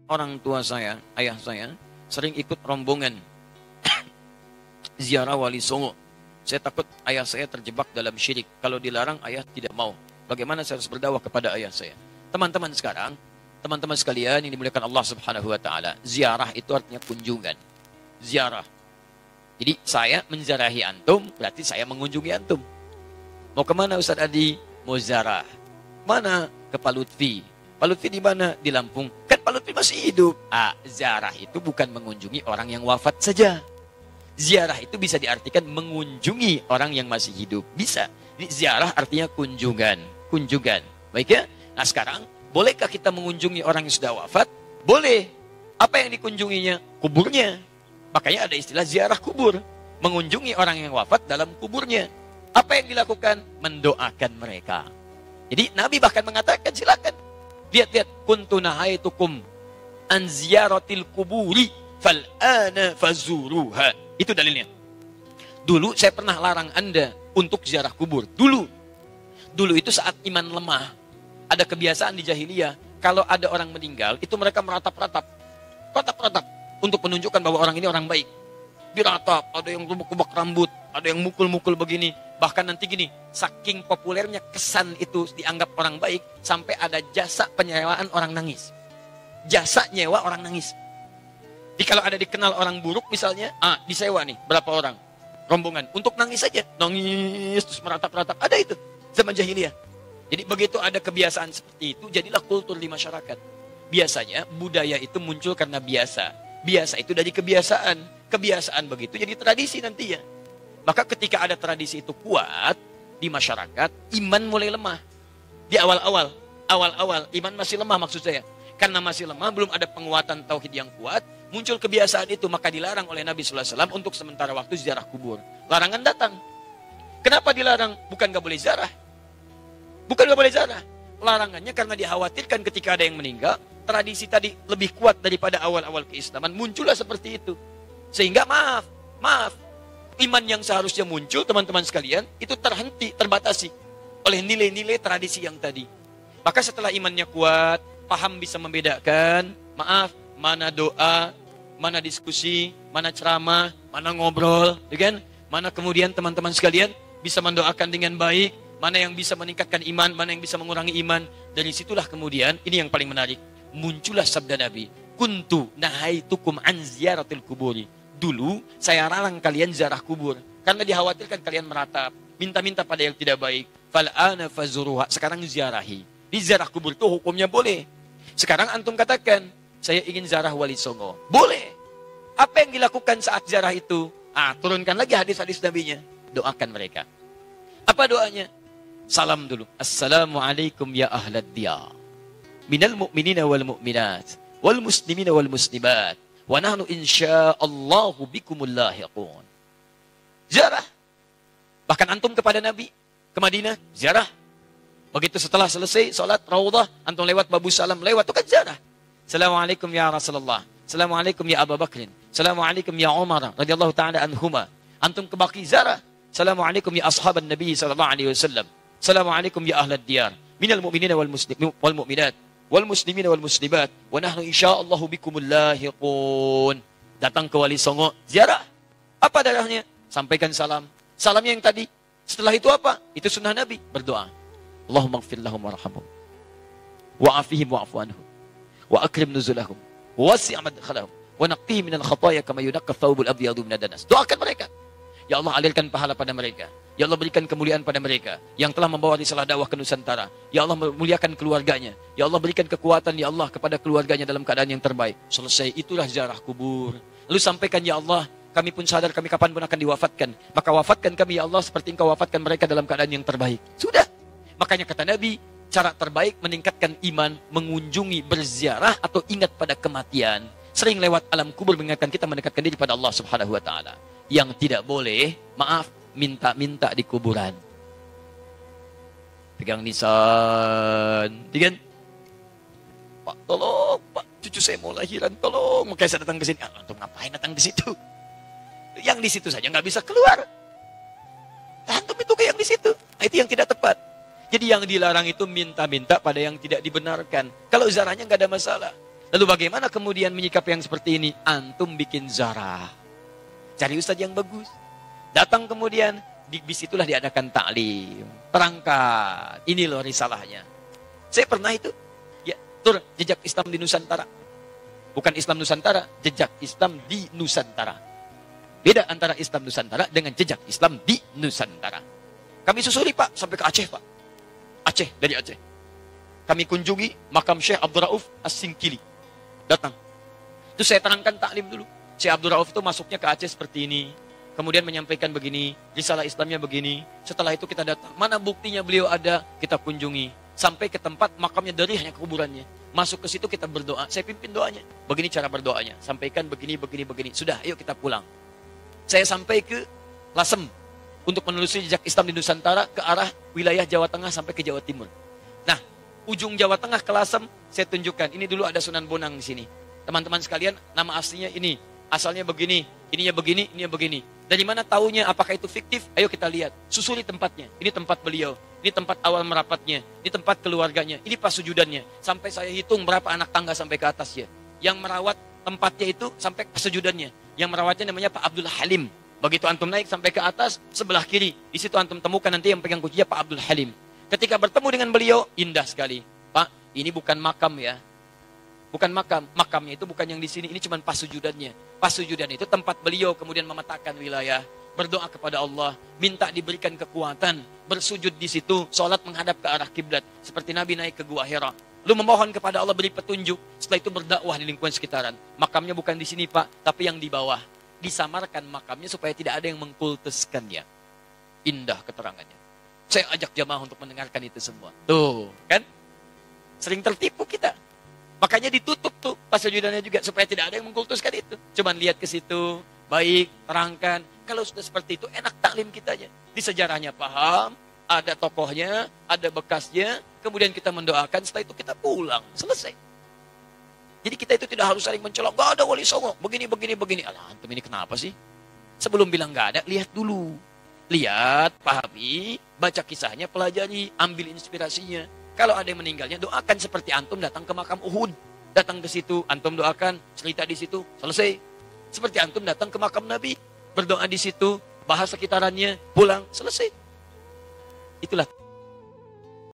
orang tua saya, ayah saya, sering ikut rombongan ziarah Wali Songo. Saya takut ayah saya terjebak dalam syirik. Kalau dilarang, ayah tidak mau. Bagaimana saya harus berdakwah kepada ayah saya? Teman-teman sekarang, teman-teman sekalian yang dimuliakan Allah Subhanahu wa taala, ziarah itu artinya kunjungan. Ziarah. Jadi saya menziarahi antum, berarti saya mengunjungi antum. Mau kemana Ustaz Adi? Mau ziarah. Mana? Ke Pak Lutfi. Pak Lutfi di mana? Di Lampung. Kan Pak Lutfi masih hidup. Ziarah itu bukan mengunjungi orang yang wafat saja. Ziarah itu bisa diartikan mengunjungi orang yang masih hidup. Bisa. Jadi ziarah artinya kunjungan. Kunjungan. Baik ya? Nah sekarang, bolehkah kita mengunjungi orang yang sudah wafat? Boleh. Apa yang dikunjunginya? Kuburnya. Makanya ada istilah ziarah kubur. Mengunjungi orang yang wafat dalam kuburnya. Apa yang dilakukan? Mendoakan mereka. Jadi Nabi bahkan mengatakan, silakan. Lihat-lihat. Kuntu nahaitukum an ziyaratil kuburi fal'ana fazuruha. Itu dalilnya. Dulu saya pernah larang Anda untuk ziarah kubur. Dulu itu saat iman lemah. Ada kebiasaan di jahiliyah. Kalau ada orang meninggal, itu mereka meratap-ratap. Ratap-ratap. Untuk menunjukkan bahwa orang ini orang baik. Diratap, ada yang rubuk-rubuk rambut, ada yang mukul-mukul begini. Bahkan nanti gini, saking populernya kesan itu dianggap orang baik, sampai ada jasa penyewaan orang nangis. Jasa nyewa orang nangis. Jadi kalau ada dikenal orang buruk misalnya, disewa nih, berapa orang? Rombongan, untuk nangis saja. Nangis, terus meratap-ratap. Ada itu, zaman jahiliyah. Jadi begitu ada kebiasaan seperti itu, jadilah kultur di masyarakat. Biasanya budaya itu muncul karena biasa. Biasa itu dari kebiasaan. Kebiasaan begitu jadi tradisi nantinya. Maka ketika ada tradisi itu kuat di masyarakat, iman mulai lemah. Di awal-awal, iman masih lemah maksud saya. Karena masih lemah, belum ada penguatan tauhid yang kuat, muncul kebiasaan itu, maka dilarang oleh Nabi SAW untuk sementara waktu ziarah kubur. Larangan datang. Kenapa dilarang? Bukan gak boleh ziarah. Bukan gak boleh ziarah. Larangannya karena dikhawatirkan ketika ada yang meninggal, tradisi tadi lebih kuat daripada awal-awal keislaman, muncullah seperti itu. Sehingga maaf, iman yang seharusnya muncul, teman-teman sekalian, itu terhenti, terbatasi oleh nilai-nilai tradisi yang tadi. Maka setelah imannya kuat, paham bisa membedakan, mana doa, mana diskusi, mana ceramah, mana ngobrol, ya kan? Mana kemudian teman-teman sekalian bisa mendoakan dengan baik, mana yang bisa meningkatkan iman, mana yang bisa mengurangi iman. Dari situlah kemudian, ini yang paling menarik, muncullah sabda Nabi, kuntu nahaitukum an ziyaratil kuburi. Dulu saya larang kalian ziarah kubur karena dikhawatirkan kalian meratap, minta-minta pada yang tidak baik. Fal'ana fazuruha. Sekarang ziarahi. Di ziarah kubur itu hukumnya boleh. Sekarang antum katakan, saya ingin ziarah Wali Songo. Boleh. Apa yang dilakukan saat ziarah itu? Turunkan lagi hadis-hadis Nabinya. Doakan mereka. Apa doanya? Salam dulu. Assalamualaikum ya ahlad diyar. Minal mu'minina wal mu'minat. Wal muslimina wal muslimat. Wa nahnu insya'allahu bikumul lahiqun. Ziarah. Bahkan antum kepada Nabi, ke Madinah, ziarah. Begitu setelah selesai sholat Raudhah, antum lewat Babu Salam, lewat itu kan ziarah. Assalamualaikum ya Rasulullah. Assalamualaikum ya Abu Bakrin. Assalamualaikum ya Umar radhiyallahu taala anhuma. Antum ke Baqi ziarah. Assalamualaikum ya ashaban Nabi sallallahu alaihi wasallam. Assalamualaikum ya ahlad diyar. Minal mu'minina wal mu'minat. Wal muslimina wal muslimat wa nahnu insyaallahu bikumul lahiqun. Datang ke Wali Songo, ziarah. Apa darahnya? Sampaikan salam. Salamnya yang tadi. Setelah itu apa? Itu sunnah Nabi, berdoa. Allahumma ighfir lahum warhamhum. Wa afihim wa'fu anhum. Wa akrim nuzulahum. Wa wasi' madkhalahum. Wa naqqihim minal khataaya kama yunaqqa thawbul abyadu minad danas. Doakan mereka. Ya Allah, alirkan pahala pada mereka. Ya Allah, berikan kemuliaan pada mereka yang telah membawa risalah dakwah ke Nusantara. Ya Allah, muliakan keluarganya. Ya Allah, berikan kekuatan ya Allah kepada keluarganya dalam keadaan yang terbaik. Selesai, itulah ziarah kubur. Lalu sampaikan, ya Allah, kami pun sadar kami kapan pun akan diwafatkan. Maka wafatkan kami ya Allah seperti Engkau wafatkan mereka dalam keadaan yang terbaik. Sudah. Makanya kata Nabi, cara terbaik meningkatkan iman, mengunjungi, berziarah atau ingat pada kematian. Sering lewat alam kubur mengingatkan kita mendekatkan diri pada Allah Subhanahu wa taala. Yang tidak boleh, maaf, minta-minta di kuburan. Pegang nisan, kan? Pak, tolong, Pak, cucu saya mau lahiran, tolong. Makanya saya datang ke sini. Untuk ngapain datang di situ? Yang di situ saja nggak bisa keluar. Antum itu kayak yang di situ. Nah, itu yang tidak tepat. Jadi yang dilarang itu minta-minta pada yang tidak dibenarkan. Kalau ziarahnya nggak ada masalah. Lalu bagaimana kemudian menyikapi yang seperti ini? Antum bikin zarah. Cari ustadz yang bagus. Datang kemudian, di bis itulah diadakan taklim. Terangkat. Ini loh risalahnya. Saya pernah itu. Ya, tur jejak Islam di Nusantara. Bukan Islam Nusantara, jejak Islam di Nusantara. Beda antara Islam Nusantara dengan jejak Islam di Nusantara. Kami susuri Pak, sampai ke Aceh Pak. Aceh, dari Aceh. Kami kunjungi makam Syekh Abdul Rauf As-Singkili. Datang. Itu saya terangkan taklim dulu. Syekh Abdul Rauf itu masuknya ke Aceh seperti ini. Kemudian menyampaikan begini, risalah Islamnya begini. Setelah itu kita datang. Mana buktinya beliau ada? Kita kunjungi. Sampai ke tempat makamnya dari hanya kuburannya. Masuk ke situ kita berdoa. Saya pimpin doanya. Begini cara berdoanya. Sampaikan begini, begini, begini. Sudah, ayo kita pulang. Saya sampai ke Lasem. Untuk menelusuri jejak Islam di Nusantara ke arah wilayah Jawa Tengah sampai ke Jawa Timur. Nah, ujung Jawa Tengah ke Lasem, saya tunjukkan. Ini dulu ada Sunan Bonang di sini. Teman-teman sekalian, nama aslinya ini. Asalnya begini, ininya begini. Dari mana taunya apakah itu fiktif? Ayo kita lihat. Susuri tempatnya. Ini tempat beliau. Ini tempat awal merapatnya. Ini tempat keluarganya. Ini pas sujudannya. Sampai saya hitung berapa anak tangga sampai ke atasnya. Yang merawat tempatnya itu sampai pas sujudannya. Yang merawatnya namanya Pak Abdul Halim. Begitu antum naik sampai ke atas, sebelah kiri. Di situ antum temukan nanti yang pegang kuncinya Pak Abdul Halim. Ketika bertemu dengan beliau, indah sekali. Pak, ini bukan makam ya. Bukan makam. Makamnya itu bukan yang di sini. Ini cuma pas sujudannya. Pas sujudan itu tempat beliau kemudian memetakan wilayah. Berdoa kepada Allah. Minta diberikan kekuatan. Bersujud di situ. Sholat menghadap ke arah kiblat. Seperti Nabi naik ke Gua Hira. Lalu memohon kepada Allah beri petunjuk. Setelah itu berdakwah di lingkungan sekitaran. Makamnya bukan di sini Pak. Tapi yang di bawah. Disamarkan makamnya supaya tidak ada yang mengkultuskannya. Indah keterangannya. Saya ajak jamaah untuk mendengarkan itu semua. Tuh, kan? Sering tertipu kita. Makanya ditutup tuh pas sujudannya juga supaya tidak ada yang mengkultuskan itu. Cuman lihat ke situ, baik, terangkan. Kalau sudah seperti itu enak taklim kitanya. Di sejarahnya paham, ada tokohnya, ada bekasnya, kemudian kita mendoakan, setelah itu kita pulang, selesai. Jadi kita itu tidak harus saling mencolok, gak ada wali songo, begini. Alah, antum ini kenapa sih? Sebelum bilang gak ada, lihat dulu. Lihat, pahami, baca kisahnya, pelajari, ambil inspirasinya. Kalau ada yang meninggalnya, doakan seperti antum datang ke makam Uhud. Datang ke situ, antum doakan, cerita di situ, selesai. Seperti antum datang ke makam Nabi, berdoa di situ, bahas sekitarannya, pulang, selesai. Itulah